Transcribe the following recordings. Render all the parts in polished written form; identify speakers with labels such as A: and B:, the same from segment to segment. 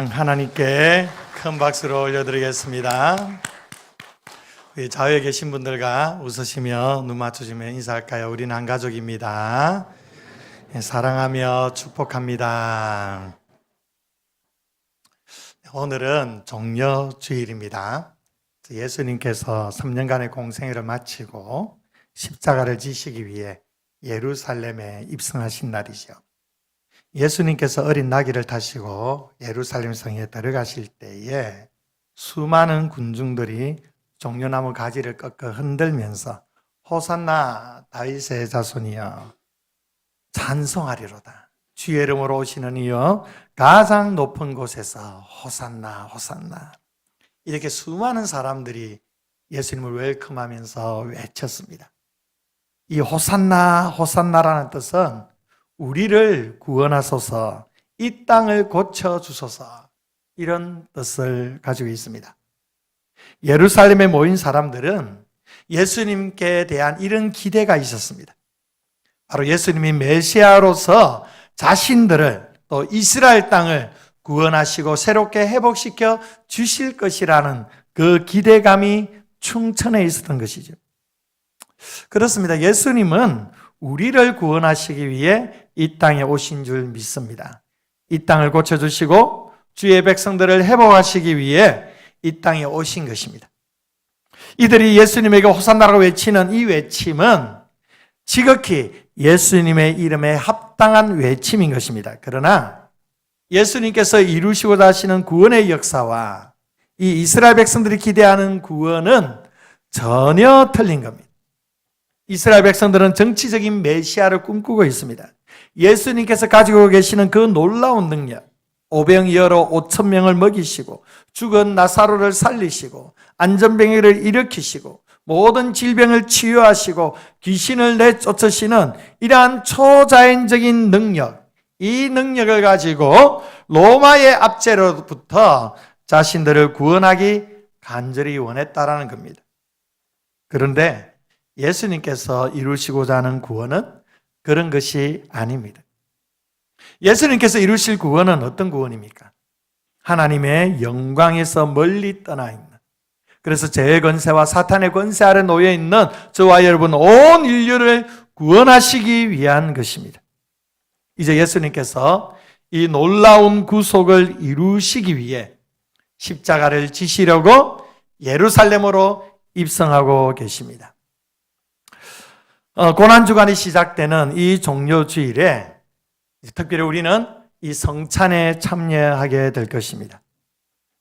A: 하나님께 큰 박수를 올려드리겠습니다. 우리 좌우에 계신 분들과 웃으시며 눈 맞추시며 인사할까요? 우리는 한 가족입니다. 사랑하며 축복합니다. 오늘은 종려주일입니다. 예수님께서 3년간의 공생애를 마치고 십자가를 지시기 위해 예루살렘에 입성하신 날이죠. 예수님께서 어린 나귀를 타시고 예루살렘 성에 들어가실 때에 수많은 군중들이 종려나무 가지를 꺾어 흔들면서 호산나 다윗의 자손이여 찬송하리로다. 주의 이름으로 오시는 이여 가장 높은 곳에서 호산나 호산나, 이렇게 수많은 사람들이 예수님을 웰컴하면서 외쳤습니다. 이 호산나 호산나라는 뜻은 우리를 구원하소서, 이 땅을 고쳐주소서, 이런 뜻을 가지고 있습니다. 예루살렘에 모인 사람들은 예수님께 대한 이런 기대가 있었습니다. 바로 예수님이 메시아로서 자신들을, 또 이스라엘 땅을 구원하시고 새롭게 회복시켜 주실 것이라는 그 기대감이 충천해 있었던 것이죠. 그렇습니다. 예수님은 우리를 구원하시기 위해 이 땅에 오신 줄 믿습니다. 이 땅을 고쳐주시고 주의 백성들을 회복하시기 위해 이 땅에 오신 것입니다. 이들이 예수님에게 호산나라고 외치는 이 외침은 지극히 예수님의 이름에 합당한 외침인 것입니다. 그러나 예수님께서 이루시고자 하시는 구원의 역사와 이 이스라엘 백성들이 기대하는 구원은 전혀 틀린 겁니다. 이스라엘 백성들은 정치적인 메시아를 꿈꾸고 있습니다. 예수님께서 가지고 계시는 그 놀라운 능력, 오병이어로 5,000명을 먹이시고 죽은 나사로를 살리시고 안전병을 일으키시고 모든 질병을 치유하시고 귀신을 내쫓으시는 이러한 초자연적인 능력, 이 능력을 가지고 로마의 압제로부터 자신들을 구원하기 간절히 원했다라는 겁니다. 그런데 예수님께서 이루시고자 하는 구원은 그런 것이 아닙니다. 예수님께서 이루실 구원은 어떤 구원입니까? 하나님의 영광에서 멀리 떠나 있는, 그래서 죄의 권세와 사탄의 권세 아래 놓여 있는 저와 여러분 온 인류를 구원하시기 위한 것입니다. 이제 예수님께서 이 놀라운 구속을 이루시기 위해 십자가를 지시려고 예루살렘으로 입성하고 계십니다. 고난주간이 시작되는 이 종려주일에 특별히 우리는 이 성찬에 참여하게 될 것입니다.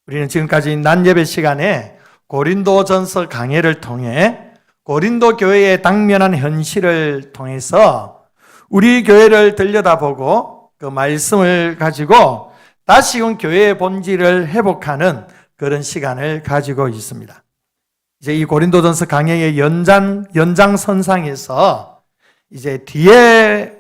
A: 우리는 지금까지 낮 예배 시간에 고린도전서 강해를 통해 고린도 교회의 당면한 현실을 통해서 우리 교회를 들여다보고 그 말씀을 가지고 다시금 교회의 본질을 회복하는 그런 시간을 가지고 있습니다. 이제 이 고린도전서 강해의 연장선상에서 이제 뒤에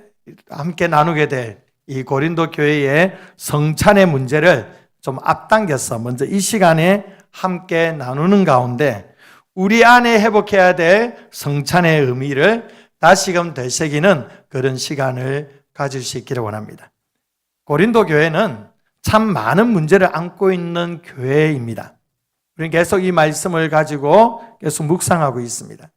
A: 함께 나누게 될 이 고린도 교회의 성찬의 문제를 좀 앞당겨서 먼저 이 시간에 함께 나누는 가운데 우리 안에 회복해야 될 성찬의 의미를 다시금 되새기는 그런 시간을 가질 수 있기를 원합니다. 고린도 교회는 참 많은 문제를 안고 있는 교회입니다. 우리는 계속 이 말씀을 가지고 계속 묵상하고 있습니다.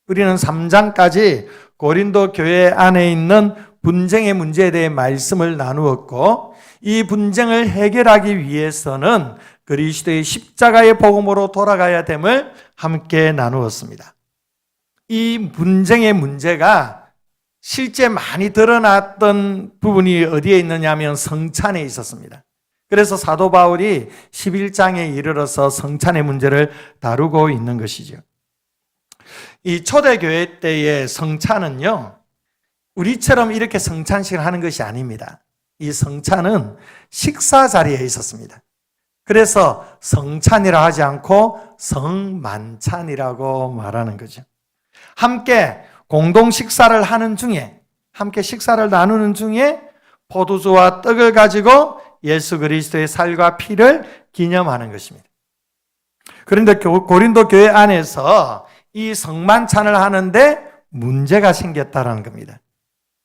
A: 우리는 3장까지 고린도 교회 안에 있는 분쟁의 문제에 대해 말씀을 나누었고, 이 분쟁을 해결하기 위해서는 그리스도의 십자가의 복음으로 돌아가야 됨을 함께 나누었습니다. 이 분쟁의 문제가 실제 많이 드러났던 부분이 어디에 있느냐면 성찬에 있었습니다. 그래서 사도 바울이 11장에 이르러서 성찬의 문제를 다루고 있는 것이죠. 이 초대교회 때의 성찬은요, 우리처럼 이렇게 성찬식을 하는 것이 아닙니다. 이 성찬은 식사 자리에 있었습니다. 그래서 성찬이라 하지 않고 성만찬이라고 말하는 거죠. 함께 공동 식사를 하는 중에, 함께 식사를 나누는 중에 포도주와 떡을 가지고 예수 그리스도의 살과 피를 기념하는 것입니다. 그런데 고린도 교회 안에서 이 성만찬을 하는데 문제가 생겼다는 겁니다.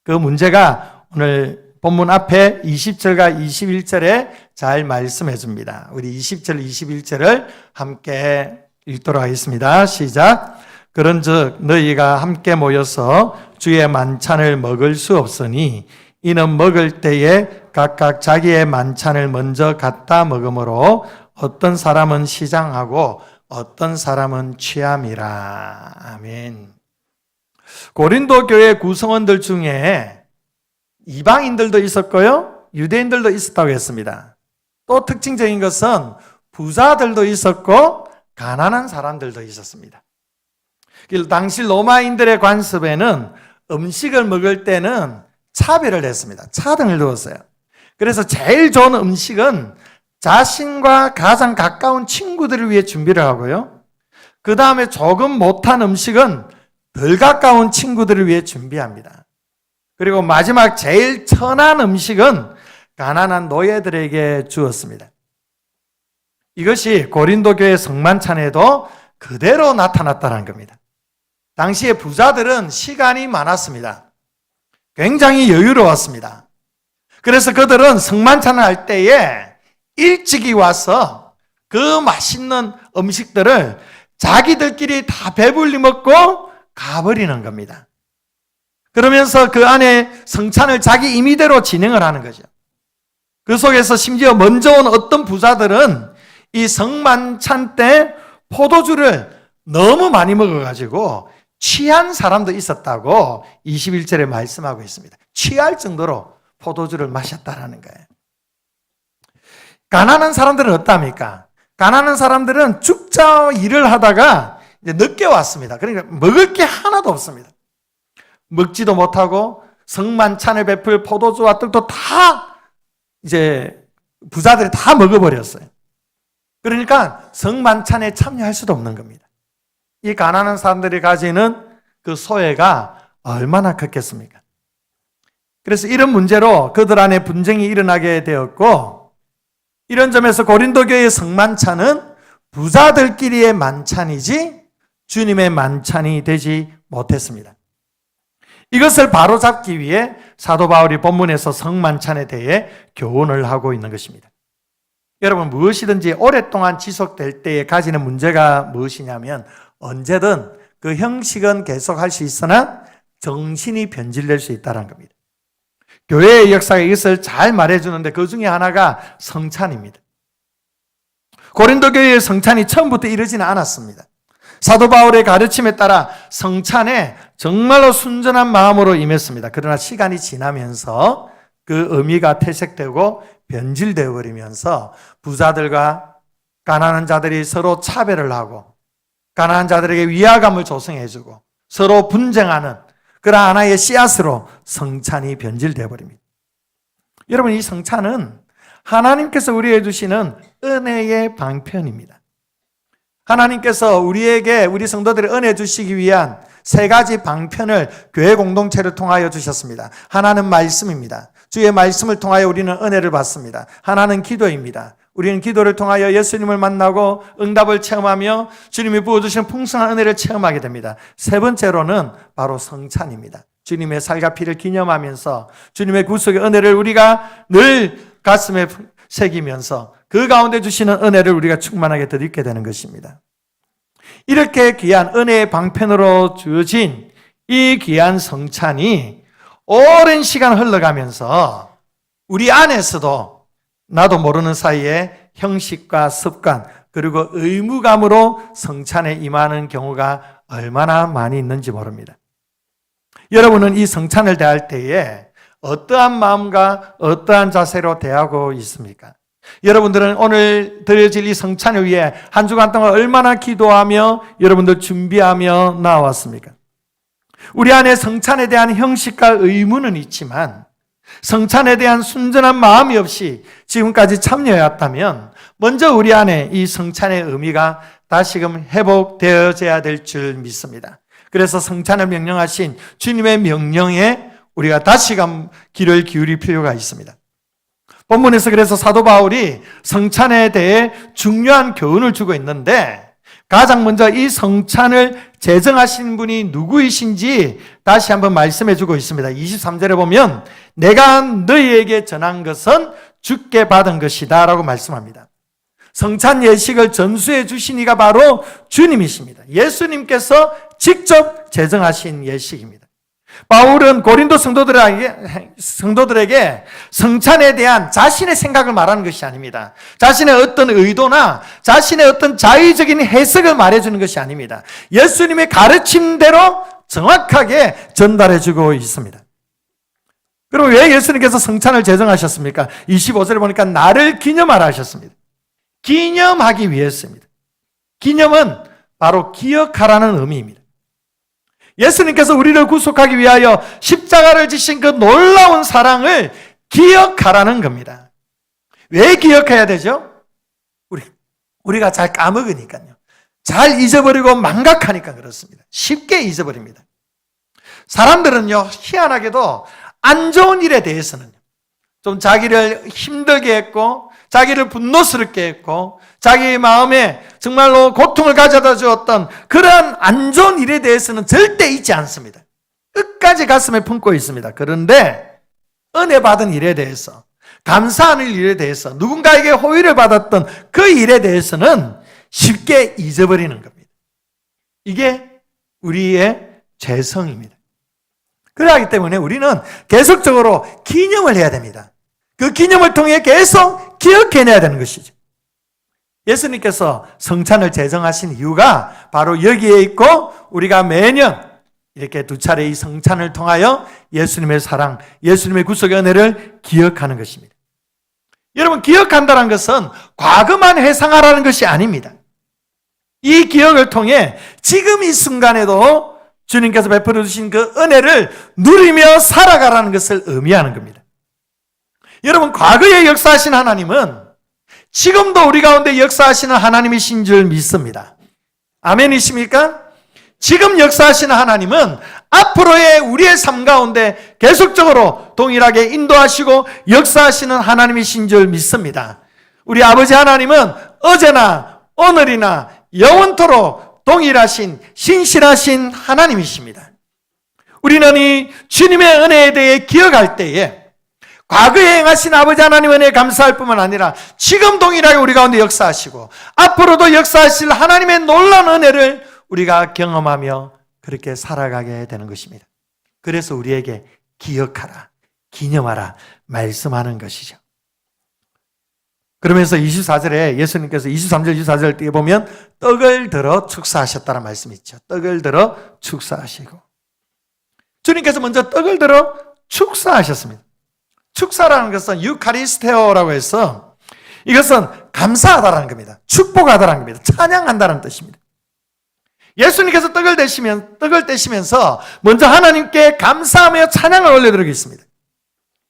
A: 그 문제가 오늘 본문 앞에 20절과 21절에 잘 말씀해 줍니다. 우리 20절, 21절을 함께 읽도록 하겠습니다. 시작. 그런즉 너희가 함께 모여서 주의 만찬을 먹을 수 없으니 이는 먹을 때에 각각 자기의 만찬을 먼저 갖다 먹으므로 어떤 사람은 시장하고 어떤 사람은 취함이라. 아멘. 고린도 교회 구성원들 중에 이방인들도 있었고요, 유대인들도 있었다고 했습니다. 또 특징적인 것은 부자들도 있었고 가난한 사람들도 있었습니다. 당시 로마인들의 관습에는 음식을 먹을 때는 차별을 했습니다. 차등을 두었어요. 그래서 제일 좋은 음식은 자신과 가장 가까운 친구들을 위해 준비를 하고요, 그 다음에 조금 못한 음식은 덜 가까운 친구들을 위해 준비합니다. 그리고 마지막 제일 천한 음식은 가난한 노예들에게 주었습니다. 이것이 고린도 교회 성만찬에도 그대로 나타났다는 겁니다. 당시에 부자들은 시간이 많았습니다. 굉장히 여유로웠습니다. 그래서 그들은 성만찬을 할 때에 일찍이 와서 그 맛있는 음식들을 자기들끼리 다 배불리 먹고 가버리는 겁니다. 그러면서 그 안에 성찬을 자기 임의대로 진행을 하는 거죠. 그 속에서 심지어 먼저 온 어떤 부자들은 이 성만찬 때 포도주를 너무 많이 먹어가지고 취한 사람도 있었다고 21절에 말씀하고 있습니다. 취할 정도로 포도주를 마셨다라는 거예요. 가난한 사람들은 어떻습니까? 가난한 사람들은 죽자 일을 하다가 이제 늦게 왔습니다. 그러니까 먹을 게 하나도 없습니다. 먹지도 못하고 성만찬을 베풀 포도주와 떡도 다 이제 부자들이 다 먹어버렸어요. 그러니까 성만찬에 참여할 수도 없는 겁니다. 이 가난한 사람들이 가지는 그 소외가 얼마나 컸겠습니까? 그래서 이런 문제로 그들 안에 분쟁이 일어나게 되었고, 이런 점에서 고린도 교회의 성만찬은 부자들끼리의 만찬이지 주님의 만찬이 되지 못했습니다. 이것을 바로잡기 위해 사도 바울이 본문에서 성만찬에 대해 교훈을 하고 있는 것입니다. 여러분, 무엇이든지 오랫동안 지속될 때에 가지는 문제가 무엇이냐면 언제든 그 형식은 계속할 수 있으나 정신이 변질될 수 있다는 겁니다. 교회의 역사가 이것을 잘 말해주는데 그 중에 하나가 성찬입니다. 고린도 교회의 성찬이 처음부터 이러지는 않았습니다. 사도 바울의 가르침에 따라 성찬에 정말로 순전한 마음으로 임했습니다. 그러나 시간이 지나면서 그 의미가 퇴색되고 변질되어 버리면서 부자들과 가난한 자들이 서로 차별을 하고 가난한 자들에게 위화감을 조성해주고 서로 분쟁하는 그런 하나의 씨앗으로 성찬이 변질되어 버립니다. 여러분, 이 성찬은 하나님께서 우리에게 주시는 은혜의 방편입니다. 하나님께서 우리에게, 우리 성도들의 은혜 주시기 위한 세 가지 방편을 교회 공동체를 통하여 주셨습니다. 하나는 말씀입니다. 주의 말씀을 통하여 우리는 은혜를 받습니다. 하나는 기도입니다. 우리는 기도를 통하여 예수님을 만나고 응답을 체험하며 주님이 부어주신 풍성한 은혜를 체험하게 됩니다. 세 번째로는 바로 성찬입니다. 주님의 살과 피를 기념하면서 주님의 구속의 은혜를 우리가 늘 가슴에 새기면서 그 가운데 주시는 은혜를 우리가 충만하게 덧입게 되는 것입니다. 이렇게 귀한 은혜의 방편으로 주어진 이 귀한 성찬이 오랜 시간 흘러가면서 우리 안에서도 나도 모르는 사이에 형식과 습관 그리고 의무감으로 성찬에 임하는 경우가 얼마나 많이 있는지 모릅니다. 여러분은 이 성찬을 대할 때에 어떠한 마음과 어떠한 자세로 대하고 있습니까? 여러분들은 오늘 드려질 이 성찬을 위해 한 주간 동안 얼마나 기도하며 여러분들 준비하며 나왔습니까? 우리 안에 성찬에 대한 형식과 의무는 있지만 성찬에 대한 순전한 마음이 없이 지금까지 참여해왔다면 먼저 우리 안에 이 성찬의 의미가 다시금 회복되어져야 될 줄 믿습니다. 그래서 성찬을 명령하신 주님의 명령에 우리가 다시금 귀를 기울일 필요가 있습니다. 본문에서 그래서 사도 바울이 성찬에 대해 중요한 교훈을 주고 있는데 가장 먼저 이 성찬을 제정하신 분이 누구이신지 다시 한번 말씀해 주고 있습니다. 23절에 보면 내가 너희에게 전한 것은 주께 받은 것이다 라고 말씀합니다. 성찬 예식을 전수해 주신 이가 바로 주님이십니다. 예수님께서 직접 제정하신 예식입니다. 바울은 고린도 성도들에게 성찬에 대한 자신의 생각을 말하는 것이 아닙니다. 자신의 어떤 의도나 자신의 어떤 자의적인 해석을 말해주는 것이 아닙니다. 예수님의 가르침대로 정확하게 전달해주고 있습니다. 그럼 왜 예수님께서 성찬을 제정하셨습니까? 25절에 보니까 나를 기념하라 하셨습니다. 기념하기 위해서입니다. 기념은 바로 기억하라는 의미입니다. 예수님께서 우리를 구속하기 위하여 십자가를 지신 그 놀라운 사랑을 기억하라는 겁니다. 왜 기억해야 되죠? 우리가 잘 까먹으니까요. 잘 잊어버리고 망각하니까 그렇습니다. 쉽게 잊어버립니다. 사람들은요, 희한하게도 안 좋은 일에 대해서는 좀 자기를 힘들게 했고, 자기를 분노스럽게 했고, 자기 마음에 정말로 고통을 가져다 주었던 그러한 안 좋은 일에 대해서는 절대 잊지 않습니다. 끝까지 가슴에 품고 있습니다. 그런데 은혜 받은 일에 대해서, 감사하는 일에 대해서, 누군가에게 호의를 받았던 그 일에 대해서는 쉽게 잊어버리는 겁니다. 이게 우리의 죄성입니다. 그러기 때문에 우리는 계속적으로 기념을 해야 됩니다. 그 기념을 통해 계속 기억해내야 되는 것이죠. 예수님께서 성찬을 제정하신 이유가 바로 여기에 있고, 우리가 매년 이렇게 두 차례 이 성찬을 통하여 예수님의 사랑, 예수님의 구속의 은혜를 기억하는 것입니다. 여러분, 기억한다는 것은 과거만 회상하라는 것이 아닙니다. 이 기억을 통해 지금 이 순간에도 주님께서 베풀어 주신 그 은혜를 누리며 살아가라는 것을 의미하는 겁니다. 여러분, 과거에 역사하신 하나님은 지금도 우리 가운데 역사하시는 하나님이신 줄 믿습니다. 아멘이십니까? 지금 역사하시는 하나님은 앞으로의 우리의 삶 가운데 계속적으로 동일하게 인도하시고 역사하시는 하나님이신 줄 믿습니다. 우리 아버지 하나님은 어제나 오늘이나 영원토록 동일하신 신실하신 하나님이십니다. 우리는 이 주님의 은혜에 대해 기억할 때에 과거에 행하신 아버지 하나님 은혜에 감사할 뿐만 아니라 지금 동일하게 우리 가운데 역사하시고 앞으로도 역사하실 하나님의 놀라운 은혜를 우리가 경험하며 그렇게 살아가게 되는 것입니다. 그래서 우리에게 기억하라, 기념하라 말씀하는 것이죠. 그러면서 24절에 예수님께서 23절, 24절 뒤에 보면 떡을 들어 축사하셨다는 말씀이 있죠. 떡을 들어 축사하시고, 주님께서 먼저 떡을 들어 축사하셨습니다. 축사라는 것은 유카리스테오라고 해서 이것은 감사하다라는 겁니다. 축복하다라는 겁니다. 찬양한다는 뜻입니다. 예수님께서 떡을 떼시면서 먼저 하나님께 감사하며 찬양을 올려드리고 있습니다.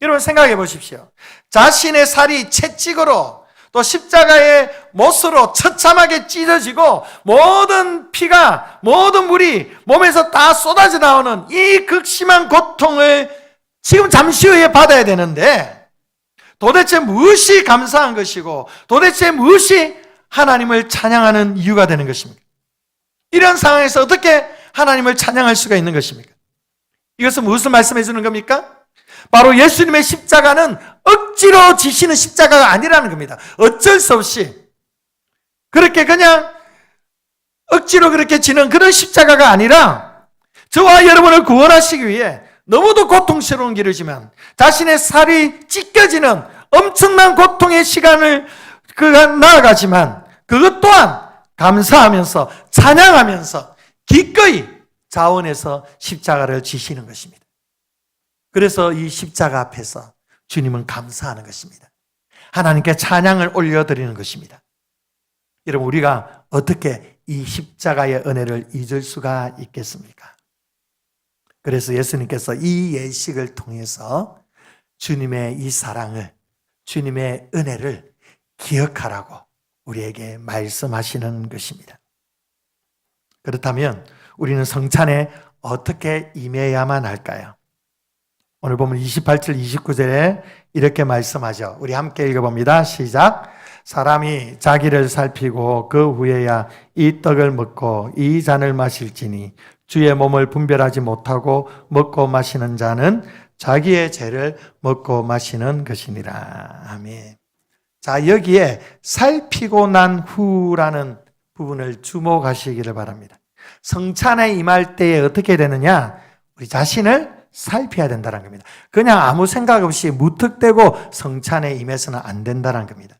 A: 여러분 생각해 보십시오. 자신의 살이 채찍으로 또 십자가의 못으로 처참하게 찢어지고 모든 피가, 모든 물이 몸에서 다 쏟아져 나오는 이 극심한 고통을 지금 잠시 후에 받아야 되는데 도대체 무엇이 감사한 것이고 도대체 무엇이 하나님을 찬양하는 이유가 되는 것입니까? 이런 상황에서 어떻게 하나님을 찬양할 수가 있는 것입니까? 이것은 무엇을 말씀해 주는 겁니까? 바로 예수님의 십자가는 억지로 지시는 십자가가 아니라는 겁니다. 어쩔 수 없이 그렇게 그냥 억지로 그렇게 지는 그런 십자가가 아니라 저와 여러분을 구원하시기 위해 너무도 고통스러운 길이지만 자신의 살이 찢겨지는 엄청난 고통의 시간을 그가 나아가지만 그것 또한 감사하면서 찬양하면서 기꺼이 자원해서 십자가를 지시는 것입니다. 그래서 이 십자가 앞에서 주님은 감사하는 것입니다. 하나님께 찬양을 올려드리는 것입니다. 여러분, 우리가 어떻게 이 십자가의 은혜를 잊을 수가 있겠습니까? 그래서 예수님께서 이 예식을 통해서 주님의 이 사랑을, 주님의 은혜를 기억하라고 우리에게 말씀하시는 것입니다. 그렇다면 우리는 성찬에 어떻게 임해야만 할까요? 오늘 보면 28절, 29절에 이렇게 말씀하죠. 우리 함께 읽어봅니다. 시작. 사람이 자기를 살피고 그 후에야 이 떡을 먹고 이 잔을 마실지니 주의 몸을 분별하지 못하고 먹고 마시는 자는 자기의 죄를 먹고 마시는 것이니라. 아멘. 자, 여기에 살피고 난 후라는 부분을 주목하시기를 바랍니다. 성찬에 임할 때에 어떻게 되느냐? 우리 자신을 살펴야 된다는 겁니다. 그냥 아무 생각 없이 무턱대고 성찬에 임해서는 안 된다는 겁니다.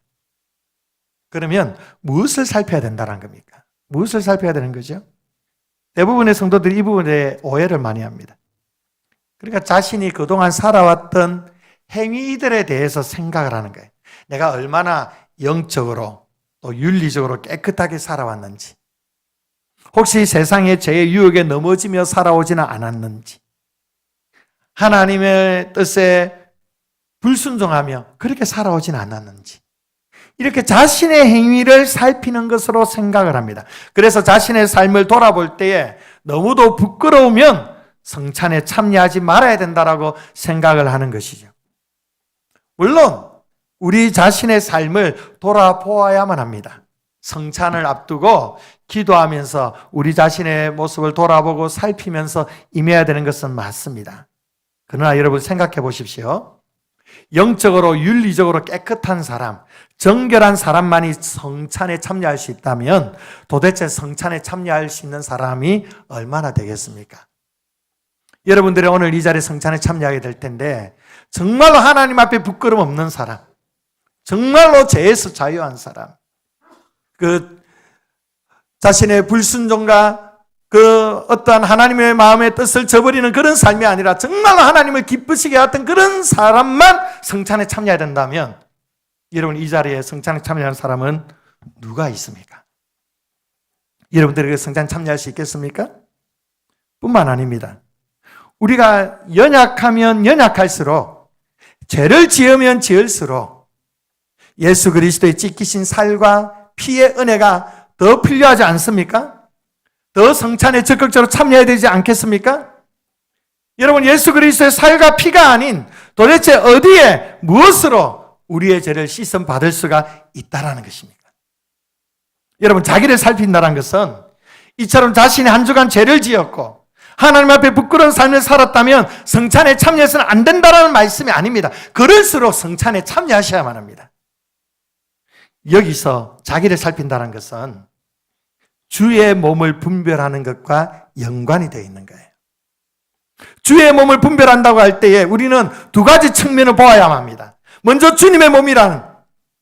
A: 그러면 무엇을 살펴야 된다는 겁니까? 무엇을 살펴야 되는 거죠? 대부분의 성도들이 이 부분에 오해를 많이 합니다. 그러니까 자신이 그동안 살아왔던 행위들에 대해서 생각을 하는 거예요. 내가 얼마나 영적으로 또 윤리적으로 깨끗하게 살아왔는지, 혹시 세상의 죄의 유혹에 넘어지며 살아오지는 않았는지, 하나님의 뜻에 불순종하며 그렇게 살아오지는 않았는지, 이렇게 자신의 행위를 살피는 것으로 생각을 합니다. 그래서 자신의 삶을 돌아볼 때에 너무도 부끄러우면 성찬에 참여하지 말아야 된다라고 생각을 하는 것이죠. 물론 우리 자신의 삶을 돌아보아야만 합니다. 성찬을 앞두고 기도하면서 우리 자신의 모습을 돌아보고 살피면서 임해야 되는 것은 맞습니다. 그러나 여러분 생각해 보십시오. 영적으로 윤리적으로 깨끗한 사람, 정결한 사람만이 성찬에 참여할 수 있다면 도대체 성찬에 참여할 수 있는 사람이 얼마나 되겠습니까? 여러분들이 오늘 이 자리에 성찬에 참여하게 될 텐데 정말로 하나님 앞에 부끄럼 없는 사람, 정말로 죄에서 자유한 사람, 그 자신의 불순종과 그 어떠한 하나님의 마음의 뜻을 저버리는 그런 삶이 아니라 정말로 하나님을 기쁘시게 하던 그런 사람만 성찬에 참여해야 된다면 여러분 이 자리에 성찬에 참여하는 사람은 누가 있습니까? 여러분들에게 성찬에 참여할 수 있겠습니까? 뿐만 아닙니다. 우리가 연약하면 연약할수록, 죄를 지으면 지을수록 예수 그리스도의 찢기신 살과 피의 은혜가 더 필요하지 않습니까? 더 성찬에 적극적으로 참여해야 되지 않겠습니까? 여러분, 예수 그리스도의 살과 피가 아닌 도대체 어디에 무엇으로 우리의 죄를 씻음 받을 수가 있다라는 것입니까? 여러분, 자기를 살핀다는 것은 이처럼 자신이 한 주간 죄를 지었고 하나님 앞에 부끄러운 삶을 살았다면 성찬에 참여해서는 안 된다는 말씀이 아닙니다. 그럴수록 성찬에 참여하셔야만 합니다. 여기서 자기를 살핀다는 것은 주의 몸을 분별하는 것과 연관이 되어 있는 거예요. 주의 몸을 분별한다고 할 때에 우리는 두 가지 측면을 보아야만 합니다. 먼저 주님의 몸이라는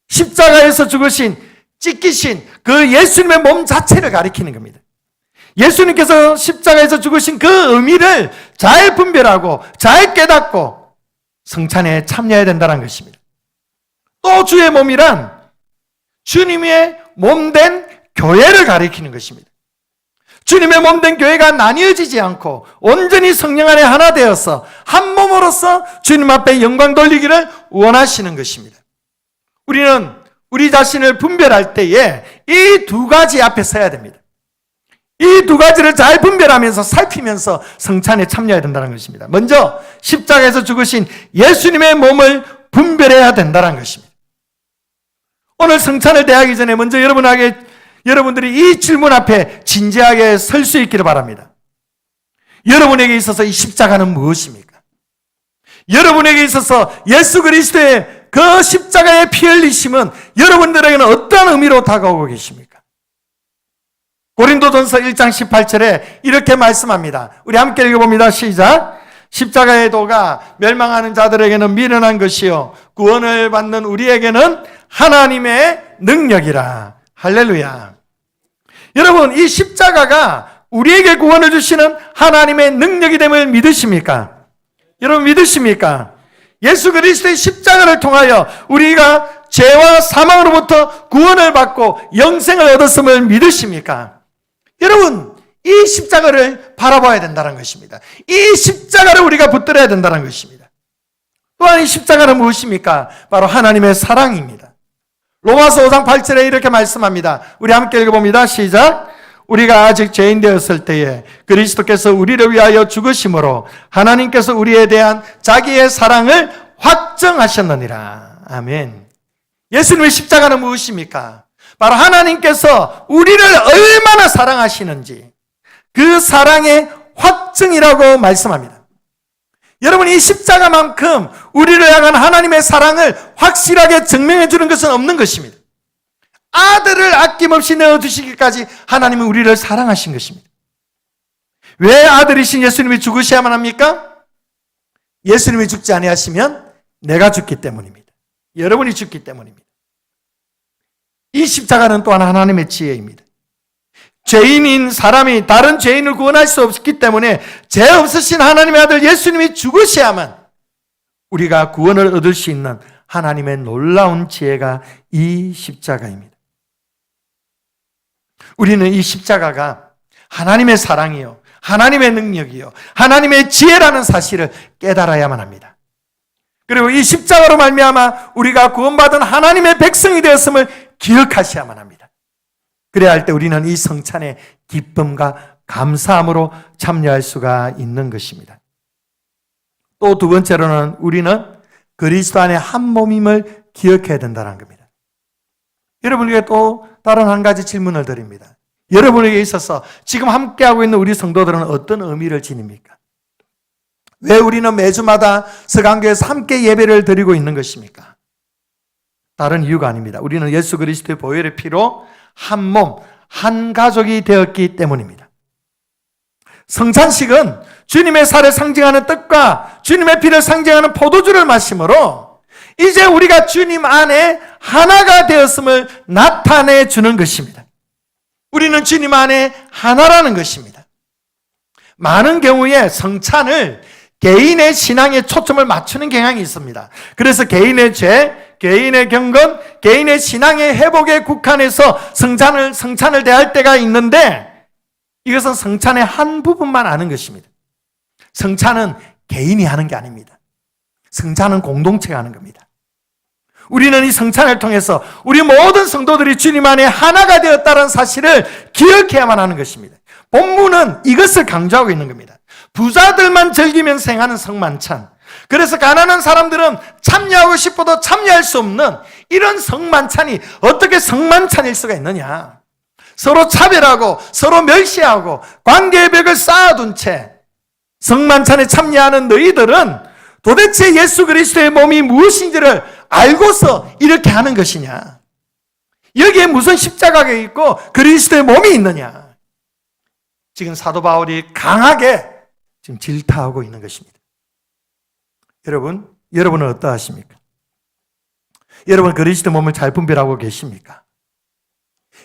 A: 십자가에서 죽으신, 찢기신 그 예수님의 몸 자체를 가리키는 겁니다. 예수님께서 십자가에서 죽으신 그 의미를 잘 분별하고 잘 깨닫고 성찬에 참여해야 된다는 것입니다. 또 주의 몸이란 주님의 몸된 교회를 가리키는 것입니다. 주님의 몸된 교회가 나뉘어지지 않고 온전히 성령 안에 하나 되어서 한 몸으로서 주님 앞에 영광 돌리기를 원하시는 것입니다. 우리는 우리 자신을 분별할 때에 이 두 가지 앞에 서야 됩니다. 이 두 가지를 잘 분별하면서 살피면서 성찬에 참여해야 된다는 것입니다. 먼저 십자가에서 죽으신 예수님의 몸을 분별해야 된다는 것입니다. 오늘 성찬을 대하기 전에 먼저 여러분들이 이 질문 앞에 진지하게 설 수 있기를 바랍니다. 여러분에게 있어서 이 십자가는 무엇입니까? 여러분에게 있어서 예수 그리스도의 그 십자가의 피 흘리심은 여러분들에게는 어떤 의미로 다가오고 계십니까? 고린도전서 1장 18절에 이렇게 말씀합니다. 우리 함께 읽어봅니다. 시작. 십자가의 도가 멸망하는 자들에게는 미련한 것이요 구원을 받는 우리에게는 하나님의 능력이라. 할렐루야. 여러분, 이 십자가가 우리에게 구원을 주시는 하나님의 능력이 됨을 믿으십니까? 여러분 믿으십니까? 예수 그리스도의 십자가를 통하여 우리가 죄와 사망으로부터 구원을 받고 영생을 얻었음을 믿으십니까? 여러분, 이 십자가를 바라봐야 된다는 것입니다. 이 십자가를 우리가 붙들어야 된다는 것입니다. 또한 이 십자가는 무엇입니까? 바로 하나님의 사랑입니다. 로마서 5장 8절에 이렇게 말씀합니다. 우리 함께 읽어봅니다. 시작. 우리가 아직 죄인 되었을 때에 그리스도께서 우리를 위하여 죽으심으로 하나님께서 우리에 대한 자기의 사랑을 확정하셨느니라. 아멘. 예수님의 십자가는 무엇입니까? 바로 하나님께서 우리를 얼마나 사랑하시는지 그 사랑의 확증이라고 말씀합니다. 여러분, 이 십자가만큼 우리를 향한 하나님의 사랑을 확실하게 증명해 주는 것은 없는 것입니다. 아들을 아낌없이 내어주시기까지 하나님은 우리를 사랑하신 것입니다. 왜 아들이신 예수님이 죽으셔야만 합니까? 예수님이 죽지 아니하시면 내가 죽기 때문입니다. 여러분이 죽기 때문입니다. 이 십자가는 또한 하나님의 지혜입니다. 죄인인 사람이 다른 죄인을 구원할 수 없기 때문에 죄 없으신 하나님의 아들 예수님이 죽으셔야만 우리가 구원을 얻을 수 있는 하나님의 놀라운 지혜가 이 십자가입니다. 우리는 이 십자가가 하나님의 사랑이요, 하나님의 능력이요, 하나님의 지혜라는 사실을 깨달아야만 합니다. 그리고 이 십자가로 말미암아 우리가 구원받은 하나님의 백성이 되었음을 기억하셔야만 합니다. 그래야 할 때 우리는 이 성찬의 기쁨과 감사함으로 참여할 수가 있는 것입니다. 또 두 번째로는 우리는 그리스도 안에 한 몸임을 기억해야 된다는 겁니다. 여러분에게 또 다른 한 가지 질문을 드립니다. 여러분에게 있어서 지금 함께하고 있는 우리 성도들은 어떤 의미를 지닙니까? 왜 우리는 매주마다 서강교에서 함께 예배를 드리고 있는 것입니까? 다른 이유가 아닙니다. 우리는 예수 그리스도의 보혈의 피로 한 몸, 한 가족이 되었기 때문입니다. 성찬식은 주님의 살을 상징하는 떡과 주님의 피를 상징하는 포도주를 마심으로 이제 우리가 주님 안에 하나가 되었음을 나타내 주는 것입니다. 우리는 주님 안에 하나라는 것입니다. 많은 경우에 성찬을 개인의 신앙에 초점을 맞추는 경향이 있습니다. 그래서 개인의 죄, 개인의 경건, 개인의 신앙의 회복에 국한해서 성찬을 대할 때가 있는데 이것은 성찬의 한 부분만 아는 것입니다. 성찬은 개인이 하는 게 아닙니다. 성찬은 공동체가 하는 겁니다. 우리는 이 성찬을 통해서 우리 모든 성도들이 주님 안에 하나가 되었다는 사실을 기억해야만 하는 것입니다. 본문은 이것을 강조하고 있는 겁니다. 부자들만 즐기면서 행하는 성만찬, 그래서 가난한 사람들은 참여하고 싶어도 참여할 수 없는 이런 성만찬이 어떻게 성만찬일 수가 있느냐. 서로 차별하고 서로 멸시하고 관계의 벽을 쌓아둔 채 성만찬에 참여하는 너희들은 도대체 예수 그리스도의 몸이 무엇인지를 알고서 이렇게 하는 것이냐? 여기에 무슨 십자가가 있고 그리스도의 몸이 있느냐? 지금 사도 바울이 강하게 지금 질타하고 있는 것입니다. 여러분은 어떠하십니까? 여러분 그리스도 몸을 잘 분별하고 계십니까?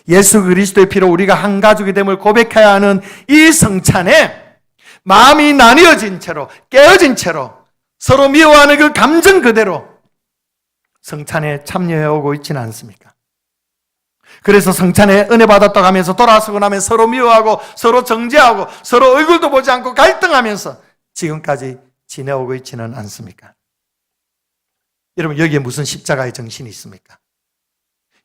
A: 예수 그리스도의 피로 우리가 한 가족이 됨을 고백해야 하는 이 성찬에 마음이 나뉘어진 채로, 깨어진 채로 서로 미워하는 그 감정 그대로 성찬에 참여해 오고 있지는 않습니까? 그래서 성찬에 은혜 받았다고 하면서 돌아서고 나면 서로 미워하고 서로 정죄하고 서로 얼굴도 보지 않고 갈등하면서 지금까지 지내오고 있지는 않습니까? 여러분 여기에 무슨 십자가의 정신이 있습니까?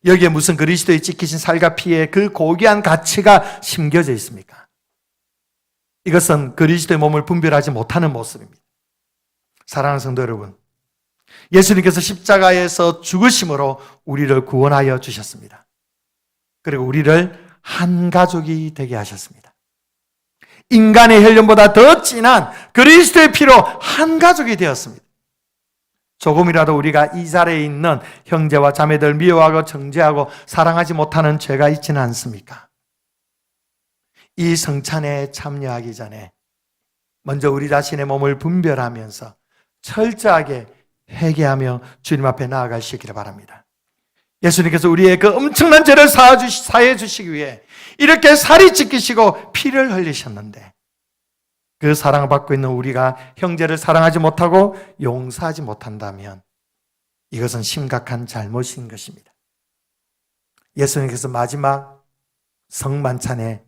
A: 여기에 무슨 그리스도의 지키신 살과 피의 그 고귀한 가치가 심겨져 있습니까? 이것은 그리스도의 몸을 분별하지 못하는 모습입니다. 사랑하는 성도 여러분, 예수님께서 십자가에서 죽으심으로 우리를 구원하여 주셨습니다. 그리고 우리를 한 가족이 되게 하셨습니다. 인간의 혈연보다 더 진한 그리스도의 피로 한 가족이 되었습니다. 조금이라도 우리가 이 자리에 있는 형제와 자매들 미워하고 정죄하고 사랑하지 못하는 죄가 있지는 않습니까? 이 성찬에 참여하기 전에 먼저 우리 자신의 몸을 분별하면서 철저하게 회개하며 주님 앞에 나아가시기를 바랍니다. 예수님께서 우리의 그 엄청난 죄를 사해 주시기 위해 이렇게 살이 찢기시고 피를 흘리셨는데 그 사랑을 받고 있는 우리가 형제를 사랑하지 못하고 용서하지 못한다면 이것은 심각한 잘못인 것입니다. 예수님께서 마지막 성만찬에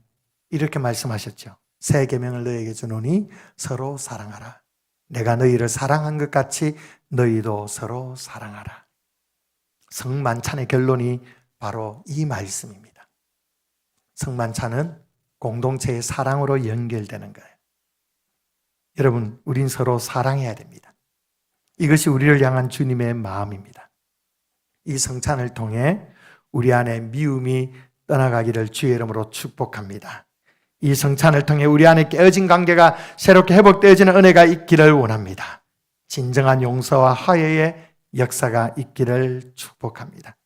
A: 이렇게 말씀하셨죠. 새 계명을 너희에게 주노니 서로 사랑하라. 내가 너희를 사랑한 것 같이 너희도 서로 사랑하라. 성만찬의 결론이 바로 이 말씀입니다. 성만찬은 공동체의 사랑으로 연결되는 거예요. 여러분, 우린 서로 사랑해야 됩니다. 이것이 우리를 향한 주님의 마음입니다. 이 성찬을 통해 우리 안에 미움이 떠나가기를 주의 이름으로 축복합니다. 이 성찬을 통해 우리 안에 깨어진 관계가 새롭게 회복되어지는 은혜가 있기를 원합니다. 진정한 용서와 화해의 역사가 있기를 축복합니다.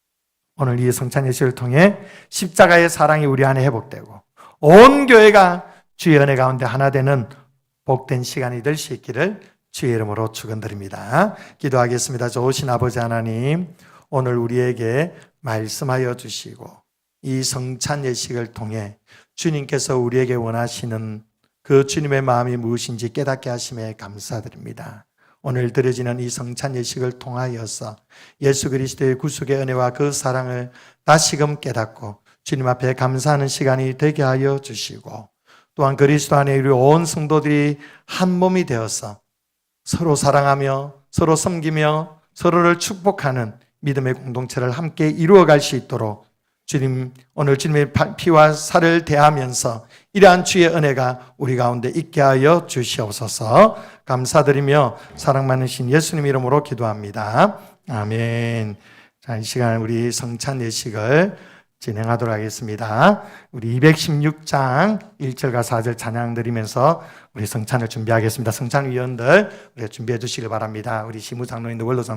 A: 오늘 이 성찬 예식을 통해 십자가의 사랑이 우리 안에 회복되고 온 교회가 주의 은혜 가운데 하나 되는 복된 시간이 될 수 있기를 주의 이름으로 축원드립니다. 기도하겠습니다. 좋으신 아버지 하나님, 오늘 우리에게 말씀하여 주시고 이 성찬 예식을 통해 주님께서 우리에게 원하시는 그 주님의 마음이 무엇인지 깨닫게 하심에 감사드립니다. 오늘 드려지는 이 성찬 예식을 통하여서 예수 그리스도의 구속의 은혜와 그 사랑을 다시금 깨닫고 주님 앞에 감사하는 시간이 되게 하여 주시고, 또한 그리스도 안에 우리 온 성도들이 한 몸이 되어서 서로 사랑하며 서로 섬기며 서로를 축복하는 믿음의 공동체를 함께 이루어갈 수 있도록 주님, 오늘 주님의 피와 살을 대하면서 이러한 주의 은혜가 우리 가운데 있게 하여 주시옵소서. 감사드리며 사랑 많으신 예수님 이름으로 기도합니다. 아멘. 자, 이 시간 우리 성찬 예식을 진행하도록 하겠습니다. 우리 216장 1절과 4절 찬양 드리면서 우리 성찬을 준비하겠습니다. 성찬위원들 우리가 준비해 주시길 바랍니다. 우리 시무장로님들 원로장로님